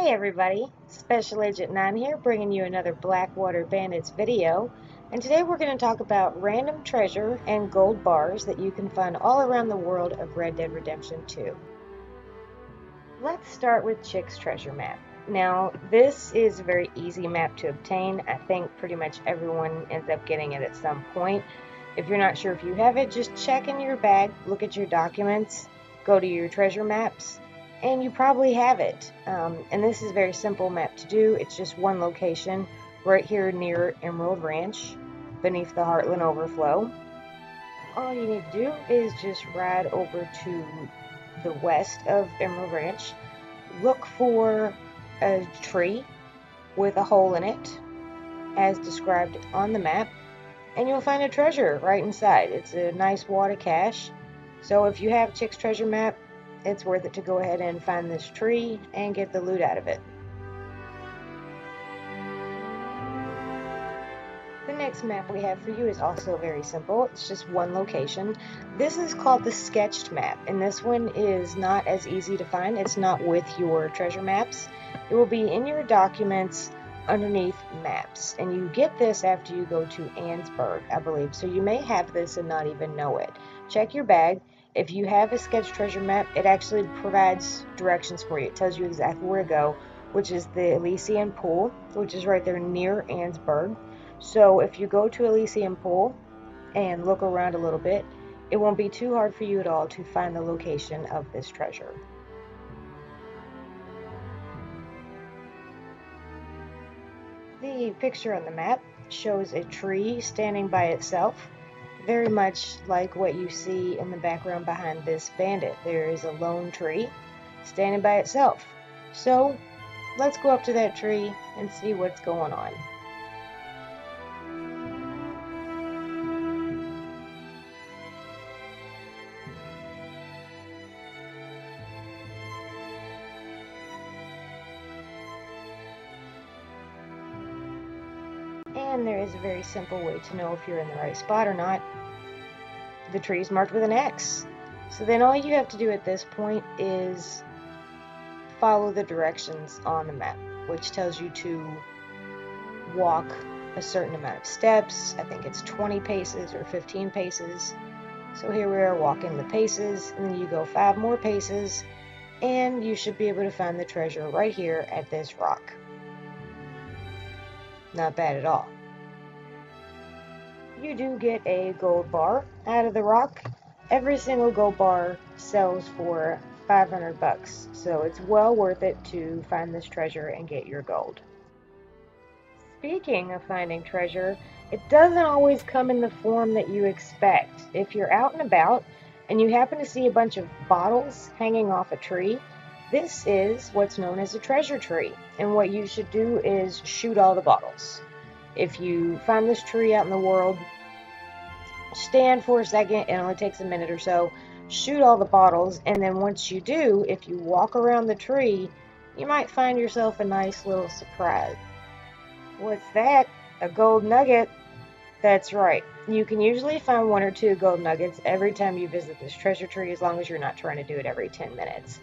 Hey everybody, Special Agent 9 here, bringing you another Blackwater Bandits video. And today we're going to talk about random treasure and gold bars that you can find all around the world of Red Dead Redemption 2. Let's start with Chick's treasure map. Now, this is a very easy map to obtain. I think pretty much everyone ends up getting it at some point. If you're not sure if you have it, just check in your bag, look at your documents, go to your treasure maps, and you probably have it. And this is a very simple map to do. It's just one location right here near Emerald Ranch beneath the Heartland Overflow. All you need to do is just ride over to the west of Emerald Ranch, look for a tree with a hole in it as described on the map, and you'll find a treasure right inside. It's a nice wad of cash. So if you have Chick's treasure map, it's worth it to go ahead and find this tree and get the loot out of it. The next map we have for you is also very simple. It's just one location. This is called the sketched map, and this one is not as easy to find. It's not with your treasure maps. It will be in your documents underneath maps, and you get this after you go to Annesburg, I believe. So you may have this and not even know it. Check your bag. If you have a sketch treasure map, it actually provides directions for you. It tells you exactly where to go, which is the Elysian Pool, which is right there near Annesburg. So if you go to Elysian Pool and look around a little bit, it won't be too hard for you at all to find the location of this treasure. The picture on the map shows a tree standing by itself, very much like what you see in the background behind this bandit. There is a lone tree standing by itself. So let's go up to that tree and see what's going on. And there is a very simple way to know if you're in the right spot or not. The tree is marked with an X. So then all you have to do at this point is follow the directions on the map, which tells you to walk a certain amount of steps. I think it's 20 paces or 15 paces. So here we are walking the paces, and then you go 5 more paces, and you should be able to find the treasure right here at this rock. Not bad at all. You do get a gold bar out of the rock. Every single gold bar sells for 500 bucks, so it's well worth it to find this treasure and get your gold. Speaking of finding treasure, it doesn't always come in the form that you expect. If you're out and about and you happen to see a bunch of bottles hanging off a tree, this is what's known as a treasure tree, and what you should do is shoot all the bottles. If you find this tree out in the world, stand for a second. It only takes a minute or so. Shoot all the bottles, and then once you do, if you walk around the tree, you might find yourself a nice little surprise. What's that? A gold nugget? That's right. You can usually find 1 or 2 gold nuggets every time you visit this treasure tree, as long as you're not trying to do it every 10 minutes.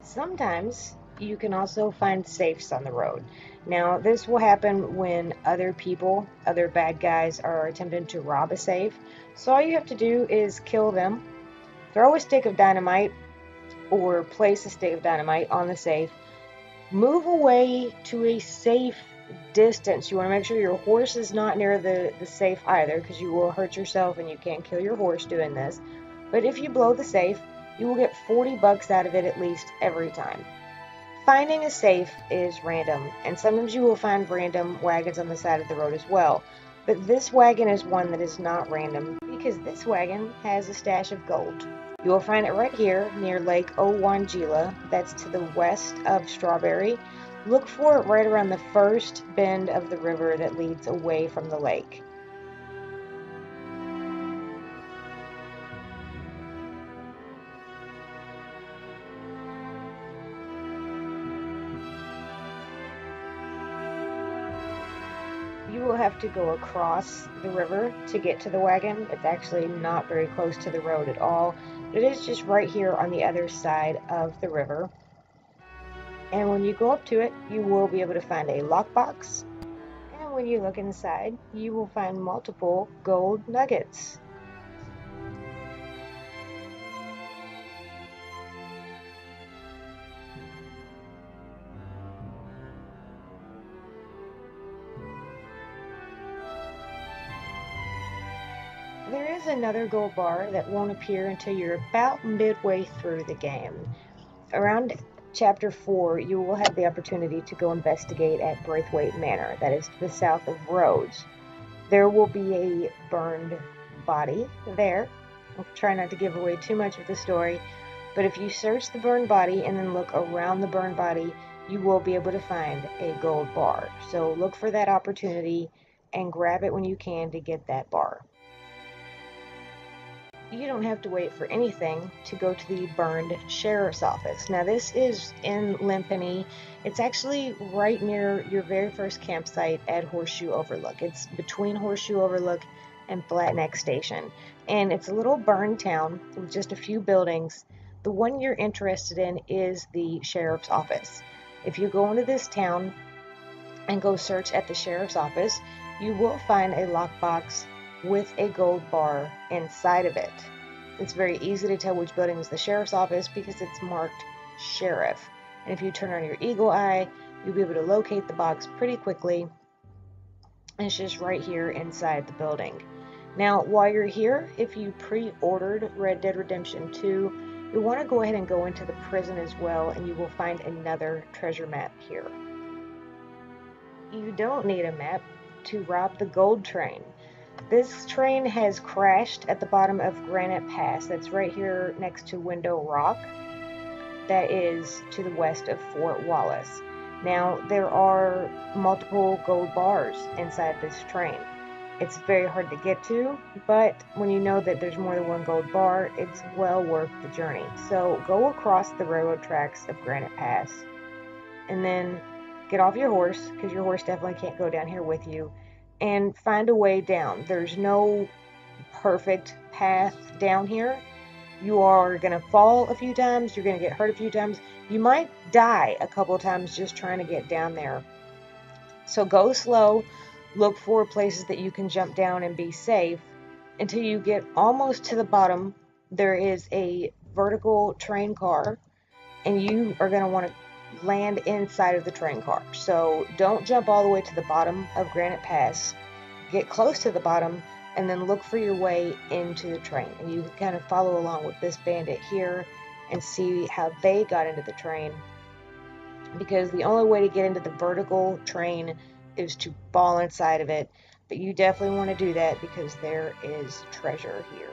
Sometimes you can also find safes on the road. Now, this will happen when other people, other bad guys, are attempting to rob a safe. So all you have to do is kill them, throw a stick of dynamite, or place a stick of dynamite on the safe, move away to a safe distance. You want to make sure your horse is not near the safe either, because you will hurt yourself and you can't kill your horse doing this. But if you blow the safe, you will get 40 bucks out of it at least every time. Finding a safe is random, and sometimes you will find random wagons on the side of the road as well. But this wagon is one that is not random, because this wagon has a stash of gold. You will find it right here near Lake Owangila, that's to the west of Strawberry. Look for it right around the first bend of the river that leads away from the lake. You will have to go across the river to get to the wagon. It's actually not very close to the road at all. It is just right here on the other side of the river. And when you go up to it, you will be able to find a lockbox. And when you look inside, you will find multiple gold nuggets. There is another gold bar that won't appear until you're about midway through the game. Around Chapter 4, you will have the opportunity to go investigate at Braithwaite Manor, that is to the south of Rhodes. There will be a burned body there. I'll try not to give away too much of the story, but if you search the burned body and then look around the burned body, you will be able to find a gold bar. So look for that opportunity and grab it when you can to get that bar. You don't have to wait for anything to go to the burned sheriff's office. Now this is in Limpany. It's actually right near your very first campsite at Horseshoe Overlook. It's between Horseshoe Overlook and Flat Neck Station. And it's a little burned town with just a few buildings. The one you're interested in is the sheriff's office. If you go into this town and go search at the sheriff's office, you will find a lockbox with a gold bar inside of it. It's very easy to tell which building is the sheriff's office because it's marked sheriff. And if you turn on your eagle eye, you'll be able to locate the box pretty quickly. And it's just right here inside the building. Now, while you're here, if you pre-ordered Red Dead Redemption 2, you'll want to go ahead and go into the prison as well, and you will find another treasure map here. You don't need a map to rob the gold train. This train has crashed at the bottom of Granite Pass. That's right here next to Window Rock. That is to the west of Fort Wallace. Now, there are multiple gold bars inside this train. It's very hard to get to, but when you know that there's more than one gold bar, it's well worth the journey. So go across the railroad tracks of Granite Pass, and then get off your horse, because your horse definitely can't go down here with you, and find a way down. There's no perfect path down here. You are going to fall a few times, you're going to get hurt a few times, you might die a couple times just trying to get down there. So go slow, look for places that you can jump down and be safe until you get almost to the bottom. There is a vertical train car, and you are going to want to land inside of the train car. So don't jump all the way to the bottom of Granite Pass. Get close to the bottom and then look for your way into the train. And you can kind of follow along with this bandit here and see how they got into the train. Because the only way to get into the vertical train is to fall inside of it. But you definitely want to do that because there is treasure here.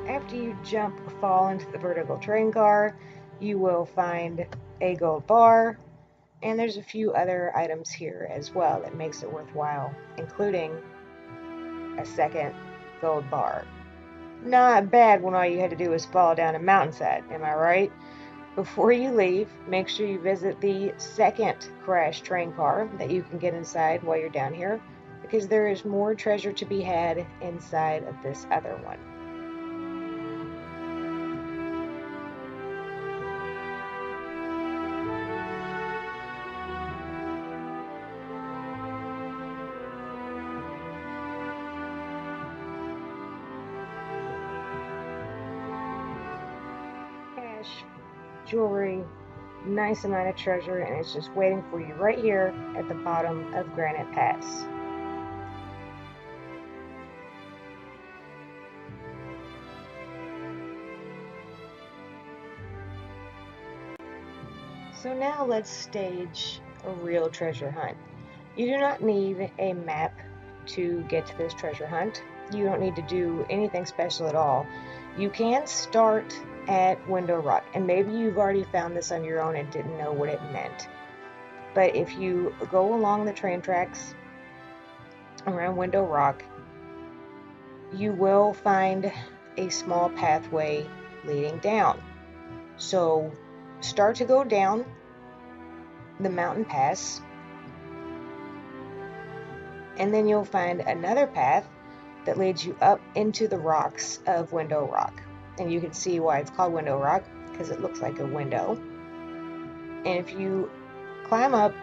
After you jump or fall into the vertical train car, you will find a gold bar, and there's a few other items here as well that makes it worthwhile, including a second gold bar. Not bad when all you had to do was fall down a mountainside, am I right? Before you leave, make sure you visit the second crashed train car that you can get inside while you're down here, because there is more treasure to be had inside of this other one. Jewelry, nice amount of treasure, and it's just waiting for you right here at the bottom of Granite Pass. So now let's stage a real treasure hunt. You do not need a map to get to this treasure hunt. You don't need to do anything special at all. You can start at Window Rock, and maybe you've already found this on your own and didn't know what it meant. But if you go along the train tracks around Window Rock, you will find a small pathway leading down. So start to go down the mountain pass, and then you'll find another path that leads you up into the rocks of Window Rock. and you can see why it's called Window Rock, because it looks like a window. And if you climb up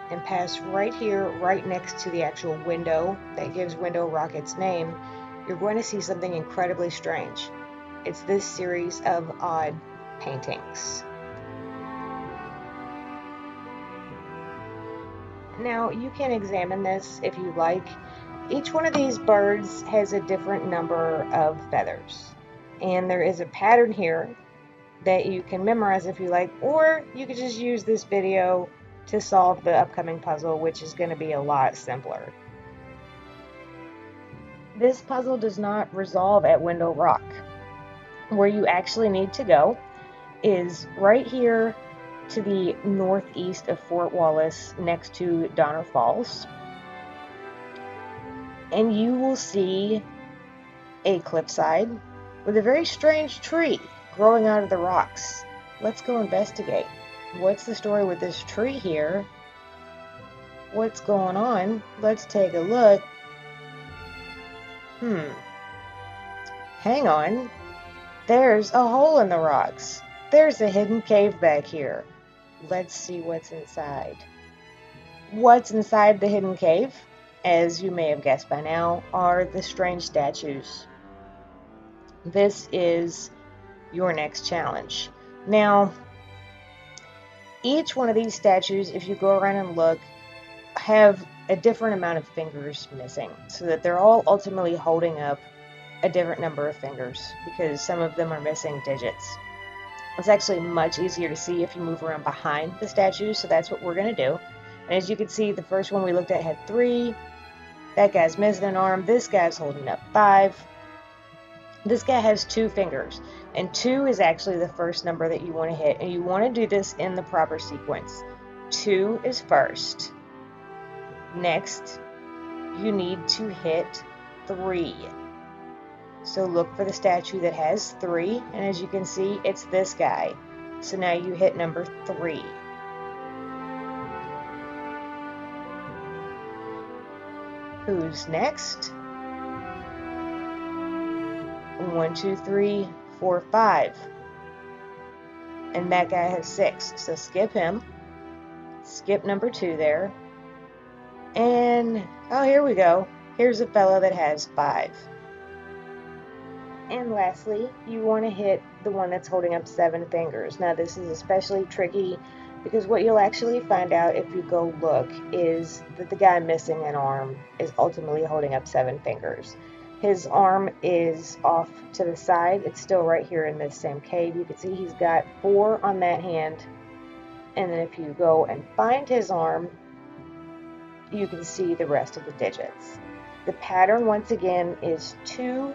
and pass right here, right next to the actual window that gives Window Rock its name, you're going to see something incredibly strange. It's this series of odd paintings. Now, you can examine this if you like. Each one of these birds has a different number of feathers, and there is a pattern here that you can memorize if you like, or you could just use this video to solve the upcoming puzzle, which is going to be a lot simpler. This puzzle does not resolve at Window Rock. Where you actually need to go is right here to the northeast of Fort Wallace, next to Donner Falls. And you will see a cliffside with a very strange tree growing out of the rocks. Let's go investigate. What's the story with this tree here? What's going on? Let's take a look. Hang on. There's a hole in the rocks. There's a hidden cave back here. Let's see what's inside. What's inside the hidden cave, as you may have guessed by now, are the strange statues. This is your next challenge. Now, each one of these statues, if you go around and look, have a different amount of fingers missing, so that they're all ultimately holding up a different number of fingers, because some of them are missing digits. It's actually much easier to see if you move around behind the statues, so that's what we're going to do. And as you can see, the first one we looked at had 3. That guy's missing an arm. This guy's holding up 5. This guy has 2 fingers, and 2 is actually the first number that you want to hit, and you want to do this in the proper sequence. 2 is first. Next, you need to hit 3. So look for the statue that has 3, and as you can see, it's this guy. So now you hit number 3. Who's next? 1, 2, 3, 4, 5. And that guy has 6, so skip him. Skip number 2 there. And, oh, here we go. Here's a fellow that has 5. And lastly, you want to hit the one that's holding up 7 fingers. Now, this is especially tricky because what you'll actually find out if you go look is that the guy missing an arm is ultimately holding up 7 fingers. His arm is off to the side. It's still right here in this same cave. You can see he's got 4 on that hand. And then if you go and find his arm, you can see the rest of the digits. The pattern, once again, is 2,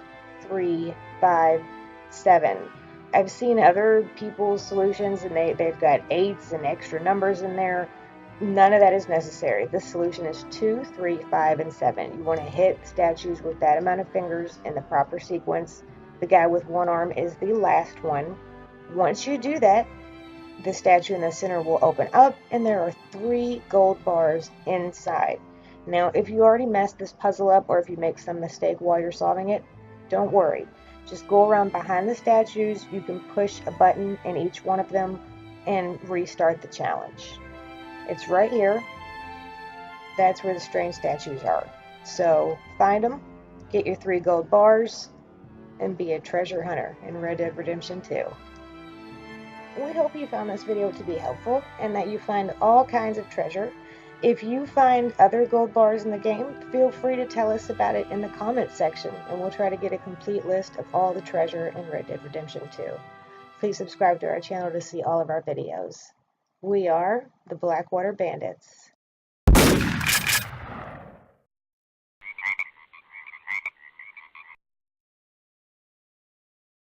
3, 5, 7. I've seen other people's solutions and they've got 8s and extra numbers in there. None of that is necessary. The solution is 2, 3, 5, and 7. You want to hit statues with that amount of fingers in the proper sequence. The guy with 1 arm is the last one. Once you do that, the statue in the center will open up and there are 3 gold bars inside. Now, if you already messed this puzzle up or if you make some mistake while you're solving it, don't worry. Just go around behind the statues. You can push a button in each one of them and restart the challenge. It's right here. That's where the strange statues are. So find them, get your 3 gold bars, and be a treasure hunter in Red Dead Redemption 2. We hope you found this video to be helpful and that you find all kinds of treasure. If you find other gold bars in the game, feel free to tell us about it in the comments section, and we'll try to get a complete list of all the treasure in Red Dead Redemption 2. Please subscribe to our channel to see all of our videos. We are the Blackwater Bandits.